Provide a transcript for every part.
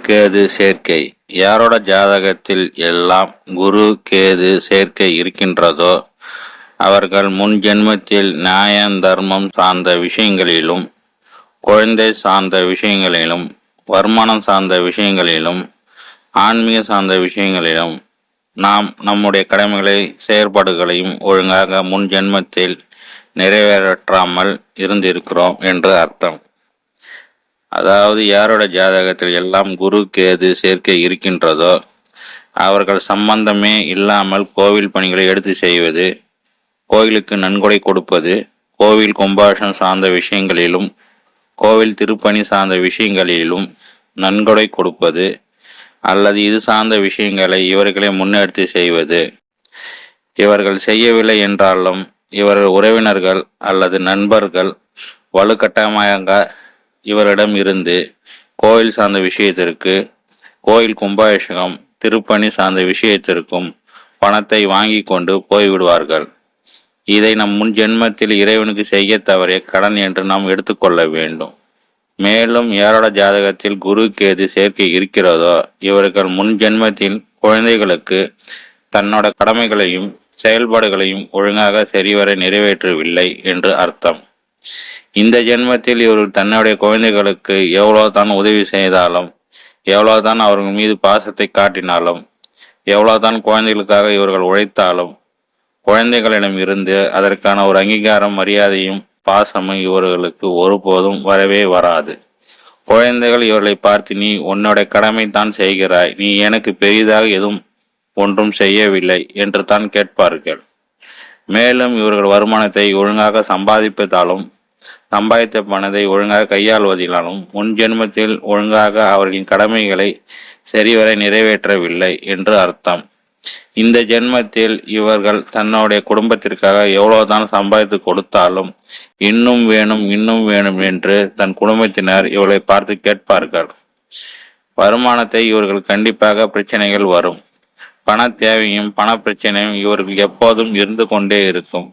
கேது சேர்க்கை. யாரோட ஜாதகத்தில் எல்லாம் குரு கேது சேர்க்கை இருக்கின்றதோ அவர்கள் முன் ஜென்மத்தில் நியாயம் தர்மம் சார்ந்த விஷயங்களிலும், குழந்தை சார்ந்த விஷயங்களிலும், வருமானம் சார்ந்த விஷயங்களிலும், ஆன்மீக சார்ந்த விஷயங்களிலும் நாம் நம்முடைய கடமைகளை செயற்பாடுகளையும் ஒழுங்காக முன் ஜென்மத்தில் நிறைவேற்றாமல் இருந்திருக்கிறோம் என்று அர்த்தம். அதாவது யாரோட ஜாதகத்தில் எல்லாம் குரு கேது சேர்க்கை இருக்கின்றதோ அவர்கள் சம்பந்தமே இல்லாமல் கோவில் பணிகளை எடுத்து செய்வது, கோவிலுக்கு நன்கொடை கொடுப்பது, கோவில் கும்பாஷம் சார்ந்த விஷயங்களிலும் கோவில் திருப்பணி சார்ந்த விஷயங்களிலும் நன்கொடை கொடுப்பது அல்லது இது சார்ந்த விஷயங்களை இவர்களே முன்னெடுத்து செய்வது. இவர்கள் செய்யவில்லை என்றாலும் இவர்கள் உறவினர்கள் அல்லது நண்பர்கள் வலுக்கட்டாயமாக இவரிடம் இருந்து கோயில் சார்ந்த விஷயத்திற்கு, கோயில் கும்பாபிஷேகம் திருப்பணி சார்ந்த விஷயத்திற்கும் பணத்தை வாங்கி கொண்டு போய்விடுவார்கள். இதை நம் முன் ஜென்மத்தில் இறைவனுக்கு செய்ய தவறிய கடன் என்று நாம் எடுத்துக்கொள்ள வேண்டும். மேலும் யாரோட ஜாதகத்தில் குரு கேது சேர்க்கை இருக்கிறதோ இவர்கள் முன் ஜென்மத்தில் குழந்தைகளுக்கு தன்னோட கடமைகளையும் செயல்பாடுகளையும் ஒழுங்காக சரிவர நிறைவேற்றவில்லை என்று அர்த்தம். இந்த ஜென்மத்தில் இவர்கள் தன்னுடைய குழந்தைகளுக்கு எவ்வளவுதான் உதவி செய்தாலும், எவ்வளவுதான் அவர்கள் மீது பாசத்தை காட்டினாலும், எவ்வளவுதான் குழந்தைகளுக்காக இவர்கள் உழைத்தாலும் குழந்தைகளிடம் இருந்து அதற்கான ஒரு அங்கீகாரம், மரியாதையும் பாசமும் இவர்களுக்கு ஒருபோதும் வரவே வராது. குழந்தைகள் இவர்களை பார்த்து, நீ உன்னுடைய கடமை தான் செய்கிறாய், நீ எனக்கு பெரிதாக எதுவும் ஒன்றும் செய்யவில்லை என்று தான் கேட்பார்கள். மேலும் இவர்கள் வருமானத்தை ஒழுங்காக சம்பாதிப்பதாலும் சம்பாதித்த பணத்தை ஒழுங்காக கையாள்வதினாலும் முன் ஜென்மத்தில் ஒழுங்காக அவர்களின் கடமைகளை சரிவர நிறைவேற்றவில்லை என்று அர்த்தம். இந்த ஜென்மத்தில் இவர்கள் தன்னுடைய குடும்பத்திற்காக எவ்வளவுதான் சம்பாதித்து கொடுத்தாலும் இன்னும் வேணும் இன்னும் வேணும் என்று தன் குடும்பத்தினர் இவர்களை பார்த்து கேட்பார்கள். வருமானத்தை இவர்கள் கண்டிப்பாக பிரச்சனைகள் வரும். பண தேவையும் பண பிரச்சனையும் இவர்கள் எப்போதும் இருந்து கொண்டே இருக்கும்.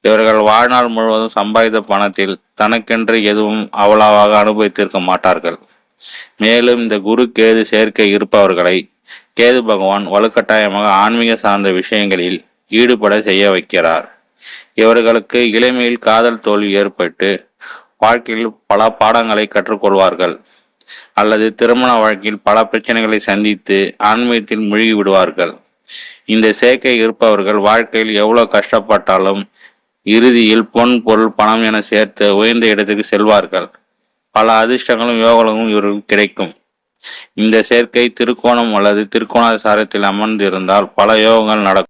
இவர்கள் வாழ்நாள் முழுவதும் சம்பாதித்த பணத்தில் தனக்கென்று எதுவும் அவ்வளவாக அனுபவித்திருக்க மாட்டார்கள். மேலும் இந்த குரு கேது சேர்க்கை இருப்பவர்களை கேது பகவான் வலுக்கட்டாயமாக ஆன்மீக சார்ந்த விஷயங்களில் ஈடுபட செய்ய வைக்கிறார். இவர்களுக்கு இளமையில் காதல் தோல்வி ஏற்பட்டு வாழ்க்கையில் பல பாடங்களை கற்றுக்கொள்வார்கள் அல்லது திருமண வாழ்க்கையில் பல பிரச்சனைகளை சந்தித்து ஆன்மீகத்தில் மூழ்கி விடுவார்கள். இந்த சேர்க்கை இருப்பவர்கள் வாழ்க்கையில் எவ்வளவு கஷ்டப்பட்டாலும் இறுதியில் பொன் பொருள் பணம் என சேர்த்து உயர்ந்த இடத்துக்கு செல்வார்கள். பல அதிர்ஷ்டங்களும் யோகங்களும் இவர்களுக்கு கிடைக்கும். இந்த சேர்க்கை திருக்கோணம் அல்லது திருக்கோண சாரத்தில் அமர்ந்திருந்தால் பல யோகங்கள் நடக்கும்.